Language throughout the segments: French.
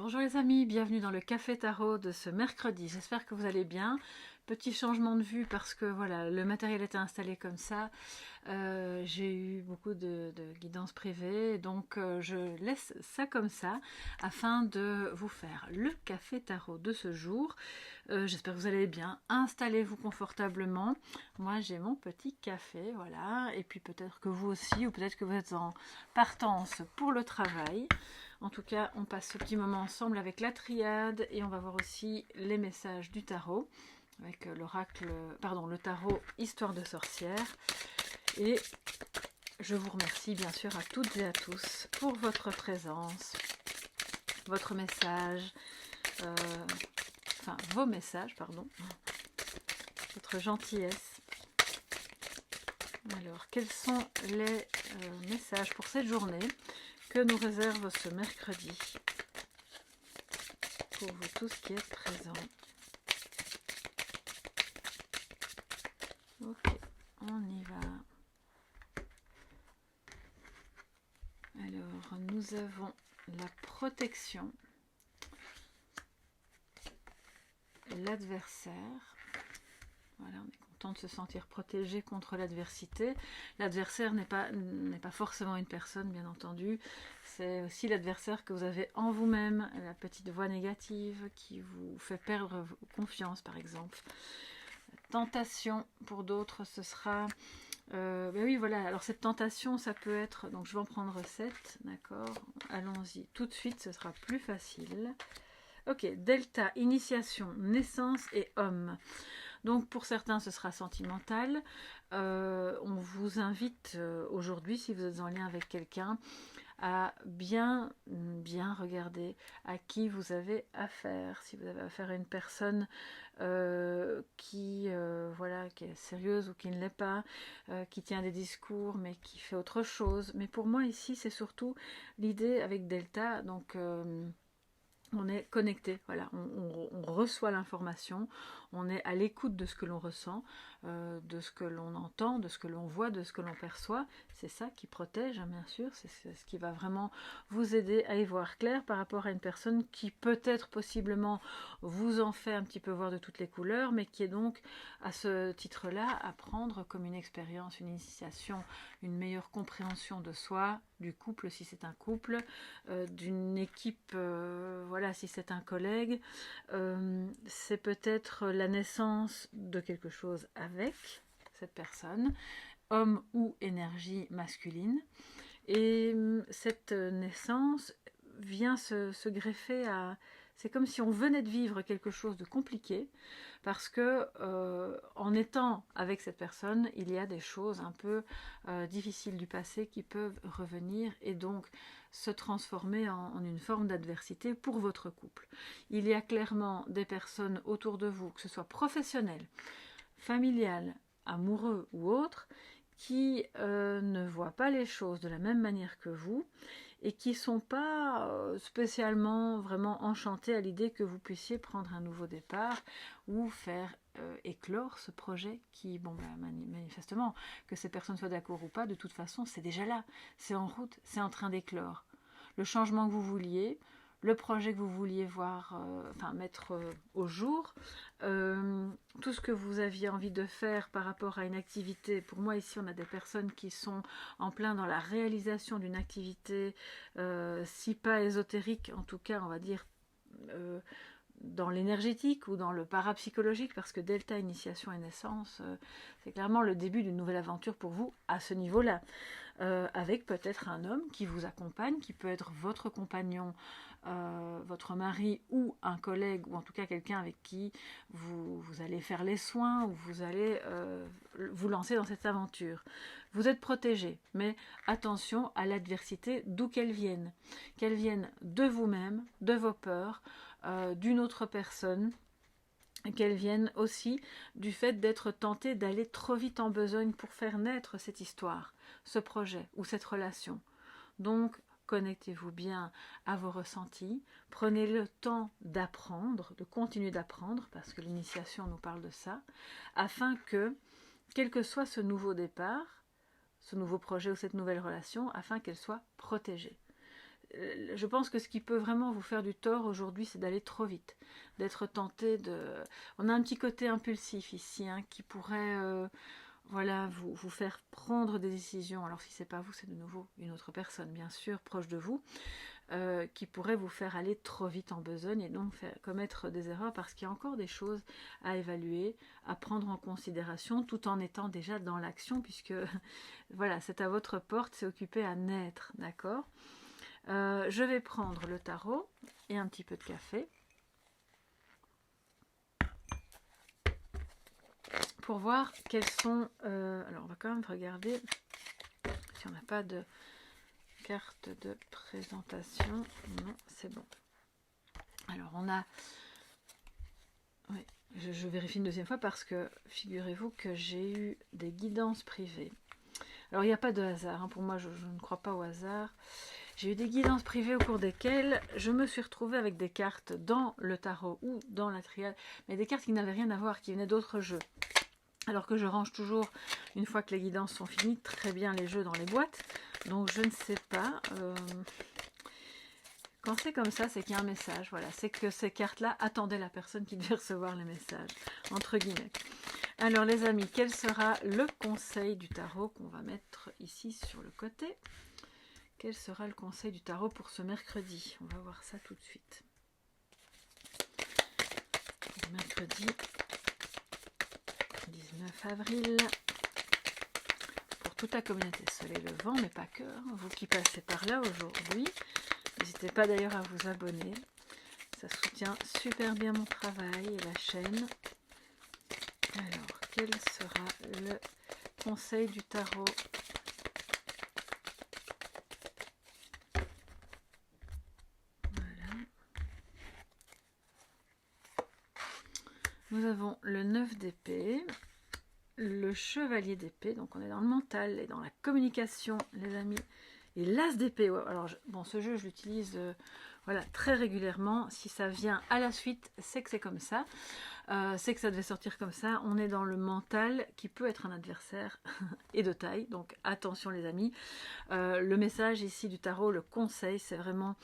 Bonjour les amis, bienvenue dans le Café Tarot de ce mercredi. J'espère que vous allez bien. Petit changement de vue parce que voilà, le matériel était installé comme ça. J'ai eu beaucoup de guidance privée, donc je laisse ça comme ça afin de vous faire le Café Tarot de ce jour. J'espère que vous allez bien. Installez-vous confortablement. Moi j'ai mon petit café, voilà, et puis peut-être que vous aussi, ou peut-être que vous êtes en partance pour le travail. En tout cas, on passe ce petit moment ensemble avec la triade et on va voir aussi les messages du tarot avec l'oracle, pardon, le tarot Histoire de sorcière. Et je vous remercie bien sûr à toutes et à tous pour votre présence, votre message, enfin vos messages, pardon, votre gentillesse. Alors, quels sont les messages pour cette journée que nous réserve ce mercredi pour vous tous qui êtes présents? Ok, on y va. Alors, nous avons la protection, l'adversaire. Voilà, on est content de se sentir protégé contre l'adversité. L'adversaire n'est pas forcément une personne, bien entendu. C'est aussi l'adversaire que vous avez en vous-même, la petite voix négative qui vous fait perdre confiance, par exemple. Tentation, pour d'autres, ce sera... ben oui, voilà, alors cette tentation, ça peut être... Donc, je vais en prendre 7, d'accord? Allons-y, tout de suite, ce sera plus facile. Ok, delta, initiation, naissance et homme. Donc, pour certains, ce sera sentimental. On vous invite aujourd'hui, si vous êtes en lien avec quelqu'un, à bien regarder à qui vous avez affaire. Si vous avez affaire à une personne qui est sérieuse ou qui ne l'est pas, qui tient des discours mais qui fait autre chose. Mais pour moi ici, c'est surtout l'idée avec Delta, donc on est connecté, voilà, on reçoit l'information, on est à l'écoute de ce que l'on ressent, de ce que l'on entend, de ce que l'on voit, de ce que l'on perçoit. C'est ça qui protège, hein, bien sûr, c'est ce qui va vraiment vous aider à y voir clair par rapport à une personne qui peut-être possiblement vous en fait un petit peu voir de toutes les couleurs, mais qui est donc à ce titre-là à prendre comme une expérience, une initiation, une meilleure compréhension de soi, du couple si c'est un couple, d'une équipe, voilà, si c'est un collègue, c'est peut-être la naissance de quelque chose avec cette personne, homme ou énergie masculine, et cette naissance vient se greffer à... C'est comme si on venait de vivre quelque chose de compliqué, parce que en étant avec cette personne, il y a des choses un peu difficiles du passé qui peuvent revenir et donc se transformer en une forme d'adversité pour votre couple. Il y a clairement des personnes autour de vous, que ce soit professionnelles, familiales, amoureux ou autres, qui ne voient pas les choses de la même manière que vous et qui ne sont pas spécialement vraiment enchantés à l'idée que vous puissiez prendre un nouveau départ ou faire éclore ce projet qui, bon, manifestement, que ces personnes soient d'accord ou pas, de toute façon, c'est déjà là, c'est en route, c'est en train d'éclore. Le changement que vous vouliez, le projet que vous vouliez voir, mettre au jour, tout ce que vous aviez envie de faire par rapport à une activité. Pour moi, ici, on a des personnes qui sont en plein dans la réalisation d'une activité, si pas ésotérique, en tout cas, on va dire, dans l'énergétique ou dans le parapsychologique, parce que Delta, initiation et naissance, c'est clairement le début d'une nouvelle aventure pour vous à ce niveau-là. Avec peut-être un homme qui vous accompagne, qui peut être votre compagnon, votre mari ou un collègue, ou en tout cas quelqu'un avec qui vous allez faire les soins, ou vous allez vous lancer dans cette aventure. Vous êtes protégé, mais attention à l'adversité d'où qu'elle vienne de vous-même, de vos peurs, d'une autre personne, qu'elles viennent aussi du fait d'être tenté d'aller trop vite en besogne pour faire naître cette histoire, ce projet ou cette relation. Donc, connectez-vous bien à vos ressentis, prenez le temps d'apprendre, de continuer d'apprendre, parce que l'initiation nous parle de ça, afin que, quel que soit ce nouveau départ, ce nouveau projet ou cette nouvelle relation, afin qu'elle soit protégée. je pense que ce qui peut vraiment vous faire du tort aujourd'hui, c'est d'aller trop vite, d'être tenté de... On a un petit côté impulsif ici, hein, qui pourrait voilà, vous faire prendre des décisions. Alors si c'est pas vous, c'est de nouveau une autre personne, bien sûr, proche de vous, qui pourrait vous faire aller trop vite en besogne et donc commettre des erreurs parce qu'il y a encore des choses à évaluer, à prendre en considération, tout en étant déjà dans l'action, puisque voilà, c'est à votre porte, c'est occupé à naître, d'accord. Je vais prendre le tarot et un petit peu de café pour voir quels sont... alors on va quand même regarder si on n'a pas de carte de présentation. Non, c'est bon. Alors on a... Oui, je vérifie une deuxième fois parce que figurez-vous que j'ai eu des guidances privées. Alors il n'y a pas de hasard, hein. Pour moi je ne crois pas au hasard. J'ai eu des guidances privées au cours desquelles je me suis retrouvée avec des cartes dans le tarot ou dans la triade, mais des cartes qui n'avaient rien à voir, qui venaient d'autres jeux. Alors que je range toujours, une fois que les guidances sont finies, très bien les jeux dans les boîtes. Donc je ne sais pas. Quand c'est comme ça, c'est qu'il y a un message. Voilà, c'est que ces cartes-là attendaient la personne qui devait recevoir les messages, entre guillemets. Alors les amis, quel sera le conseil du tarot qu'on va mettre ici sur le côté? Quel sera le conseil du tarot pour ce mercredi? On va voir ça tout de suite. Le mercredi 19 avril. Pour toute la communauté Soleil Levant, mais pas que. Hein, vous qui passez par là aujourd'hui. N'hésitez pas d'ailleurs à vous abonner. Ça soutient super bien mon travail et la chaîne. Alors, quel sera le conseil du tarot? Nous avons le 9 d'épée, le chevalier d'épée, donc on est dans le mental et dans la communication, les amis, et l'as d'épée. Alors, bon, ce jeu, je l'utilise voilà, très régulièrement. Si ça vient à la suite, c'est que c'est comme ça. C'est que ça devait sortir comme ça. On est dans le mental qui peut être un adversaire et de taille, donc attention les amis. Le message ici du tarot, le conseil, c'est vraiment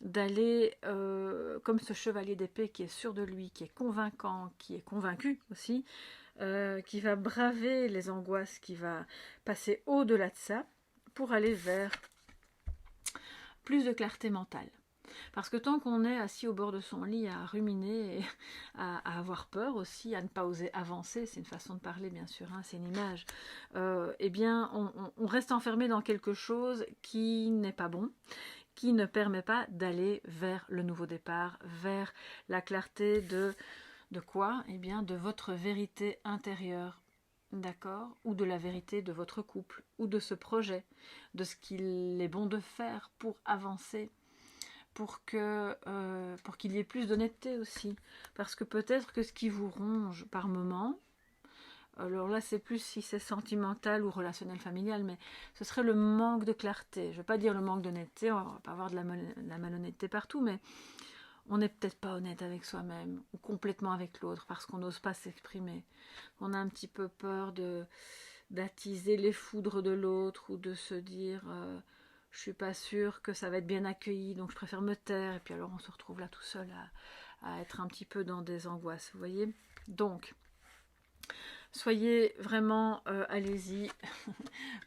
d'aller comme ce chevalier d'épée qui est sûr de lui, qui est convaincant, qui est convaincu aussi, qui va braver les angoisses, qui va passer au-delà de ça pour aller vers plus de clarté mentale. Parce que tant qu'on est assis au bord de son lit à ruminer, et à avoir peur aussi, à ne pas oser avancer, c'est une façon de parler bien sûr, hein, c'est une image, eh bien on reste enfermé dans quelque chose qui n'est pas bon, qui ne permet pas d'aller vers le nouveau départ, vers la clarté de quoi? Eh bien de votre vérité intérieure, d'accord? Ou de la vérité de votre couple, ou de ce projet, de ce qu'il est bon de faire pour avancer, pour qu'il y ait plus d'honnêteté aussi. Parce que peut-être que ce qui vous ronge par moment, alors là c'est plus si c'est sentimental ou relationnel familial, mais ce serait le manque de clarté. Je ne veux pas dire le manque d'honnêteté, on ne va pas avoir de la malhonnêteté partout, mais on n'est peut-être pas honnête avec soi-même ou complètement avec l'autre parce qu'on n'ose pas s'exprimer. On a un petit peu peur d'attiser les foudres de l'autre ou de se dire je suis pas sûre que ça va être bien accueilli, donc je préfère me taire. Et puis alors on se retrouve là tout seul à être un petit peu dans des angoisses, vous voyez. Donc, soyez vraiment, allez-y,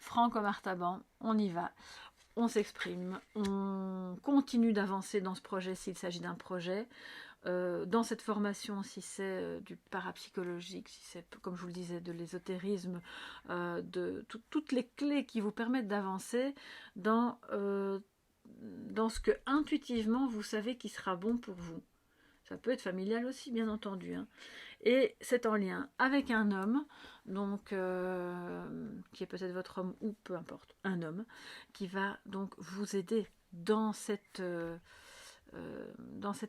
franc comme Artaban, on y va. On s'exprime, on continue d'avancer dans ce projet s'il s'agit d'un projet, dans cette formation si c'est du parapsychologique, si c'est, comme je vous le disais, de l'ésotérisme, de toutes les clés qui vous permettent d'avancer dans ce que intuitivement vous savez qui sera bon pour vous. Ça peut être familial aussi, bien entendu, hein. Et c'est en lien avec un homme, donc qui est peut-être votre homme ou peu importe, un homme, qui va donc vous aider dans cette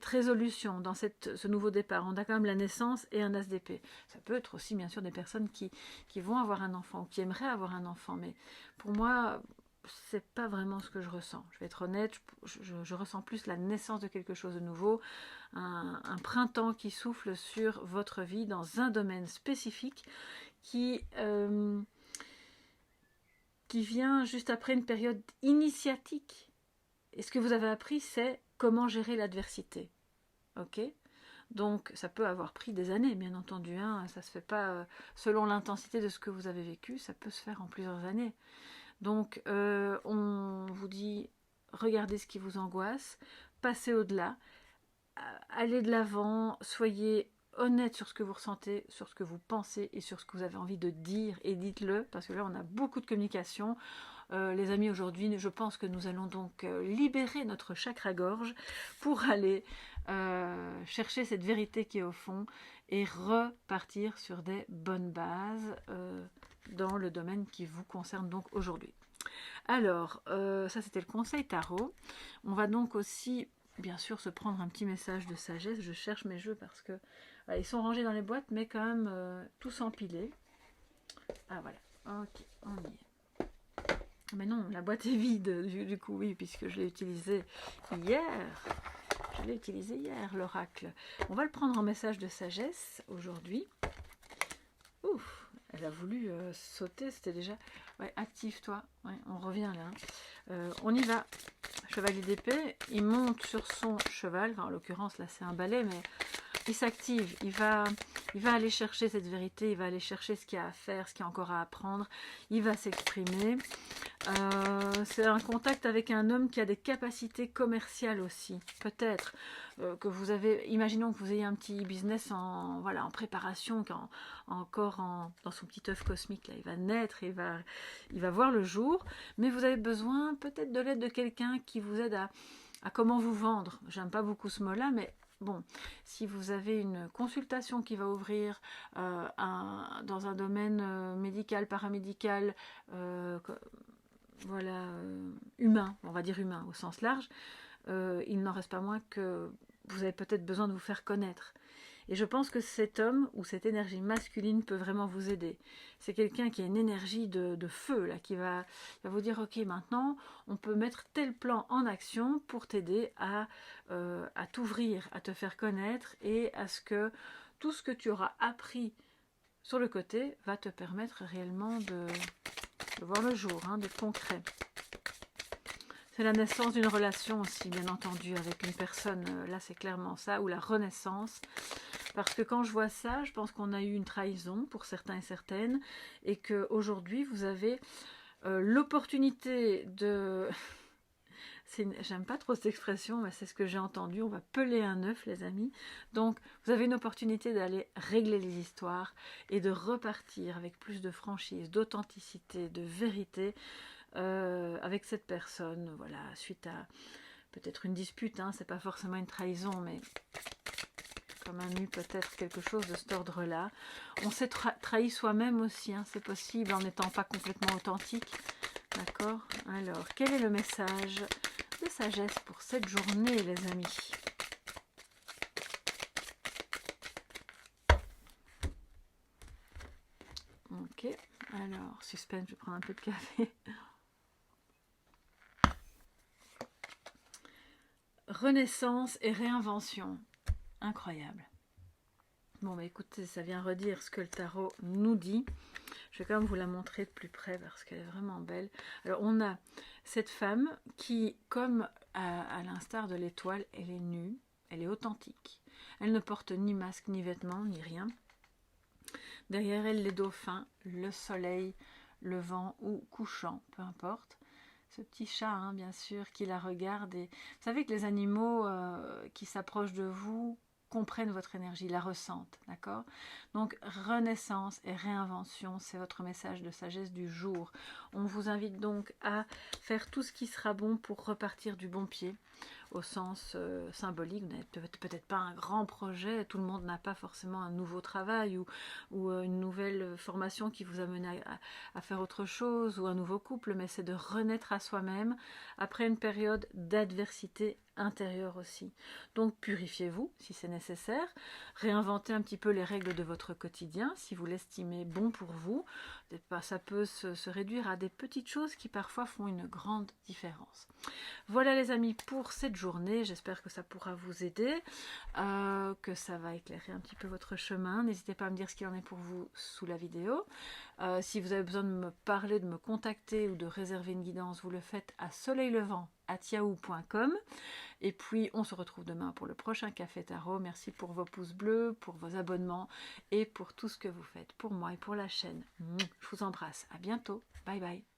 résolution, dans ce nouveau départ. On a quand même la naissance et un as d'épée. Ça peut être aussi bien sûr des personnes qui vont avoir un enfant ou qui aimeraient avoir un enfant, mais pour moi c'est pas vraiment ce que je ressens. Je vais être honnête, je ressens plus la naissance de quelque chose de nouveau, un printemps qui souffle sur votre vie dans un domaine spécifique qui vient juste après une période initiatique Et ce que vous avez appris, c'est comment gérer l'adversité. Ok? Donc, ça peut avoir pris des années, bien entendu. Hein, ça ne se fait pas selon l'intensité de ce que vous avez vécu, ça peut se faire en plusieurs années. Donc, on vous dit, regardez ce qui vous angoisse, passez au-delà, allez de l'avant, soyez honnête sur ce que vous ressentez, sur ce que vous pensez et sur ce que vous avez envie de dire, et dites-le, parce que là, on a beaucoup de communication. Les amis, aujourd'hui, je pense que nous allons donc libérer notre chakra-gorge pour aller chercher cette vérité qui est au fond et repartir sur des bonnes bases dans le domaine qui vous concerne donc aujourd'hui. Alors, ça c'était le conseil tarot. On va donc aussi, bien sûr, se prendre un petit message de sagesse. Je cherche mes jeux parce que voilà, ils sont rangés dans les boîtes, mais quand même tous empilés. Ah voilà, ok, on y est. Mais non, la boîte est vide, du coup, oui, puisque je l'ai utilisé hier. Je l'ai utilisé hier, l'oracle. On va le prendre en message de sagesse aujourd'hui. Ouf, elle a voulu sauter, c'était déjà... Ouais, active-toi. Ouais, on revient là. On y va. Chevalier d'épée, il monte sur son cheval. Enfin, en l'occurrence, là, c'est un balai, mais il s'active. Il va aller chercher cette vérité. Il va aller chercher ce qu'il y a à faire, ce qu'il y a encore à apprendre. Il va s'exprimer. C'est un contact avec un homme qui a des capacités commerciales aussi. Peut-être que vous avez, imaginons que vous ayez un petit business en préparation, dans son petit œuf cosmique. Là, il va naître, il va voir le jour, mais vous avez besoin peut-être de l'aide de quelqu'un qui vous aide à comment vous vendre. J'aime pas beaucoup ce mot-là, mais bon, si vous avez une consultation qui va ouvrir dans un domaine médical, paramédical, humain, on va dire humain au sens large, il n'en reste pas moins que vous avez peut-être besoin de vous faire connaître. Et je pense que cet homme ou cette énergie masculine peut vraiment vous aider. C'est quelqu'un qui a une énergie de feu, là, qui va vous dire, ok, maintenant, on peut mettre tel plan en action pour t'aider à t'ouvrir, à te faire connaître et à ce que tout ce que tu auras appris sur le côté va te permettre réellement de voir le jour, hein, d'être concret. C'est la naissance d'une relation aussi, bien entendu, avec une personne. Là, c'est clairement ça, ou la renaissance. Parce que quand je vois ça, je pense qu'on a eu une trahison pour certains et certaines, et qu'aujourd'hui, vous avez l'opportunité de... J'aime pas trop cette expression, mais c'est ce que j'ai entendu. On va peler un œuf, les amis. Donc, vous avez une opportunité d'aller régler les histoires et de repartir avec plus de franchise, d'authenticité, de vérité avec cette personne. Voilà, suite à peut-être une dispute, hein, c'est pas forcément une trahison, mais comme un eu peut-être quelque chose de cet ordre-là. On s'est trahi soi-même aussi, hein, c'est possible en n'étant pas complètement authentique. D'accord? Alors, quel est le message de sagesse pour cette journée, les amis? Ok, alors, suspense, je vais prendre un peu de café. Renaissance et réinvention. Incroyable. Bon, bah écoutez, ça vient redire ce que le tarot nous dit. Je vais quand même vous la montrer de plus près parce qu'elle est vraiment belle. Alors, on a cette femme qui, comme à l'instar de l'étoile, elle est nue, elle est authentique. Elle ne porte ni masque, ni vêtements, ni rien. Derrière elle, les dauphins, le soleil, le vent ou couchant, peu importe. Ce petit chat, hein, bien sûr, qui la regarde. Et vous savez que les animaux qui s'approchent de vous comprennent votre énergie, la ressentent, d'accord? Donc, renaissance et réinvention, c'est votre message de sagesse du jour. On vous invite donc à faire tout ce qui sera bon pour repartir du bon pied, au sens symbolique. Vous n'avez peut-être pas un grand projet, tout le monde n'a pas forcément un nouveau travail ou une nouvelle formation qui vous amène à faire autre chose ou un nouveau couple, mais c'est de renaître à soi-même après une période d'adversité intérieure aussi. Donc purifiez-vous si c'est nécessaire, réinventez un petit peu les règles de votre quotidien si vous l'estimez bon pour vous. Ça peut se réduire à des petites choses qui parfois font une grande différence. Voilà les amis pour cette journée. J'espère que ça pourra vous aider, que ça va éclairer un petit peu votre chemin. N'hésitez pas à me dire ce qu'il en est pour vous sous la vidéo. Si vous avez besoin de me parler, de me contacter ou de réserver une guidance, vous le faites à soleillevent@yahoo.com. Et puis on se retrouve demain pour le prochain Café Tarot. Merci pour vos pouces bleus, pour vos abonnements et pour tout ce que vous faites pour moi et pour la chaîne. Je vous embrasse. À bientôt. Bye bye.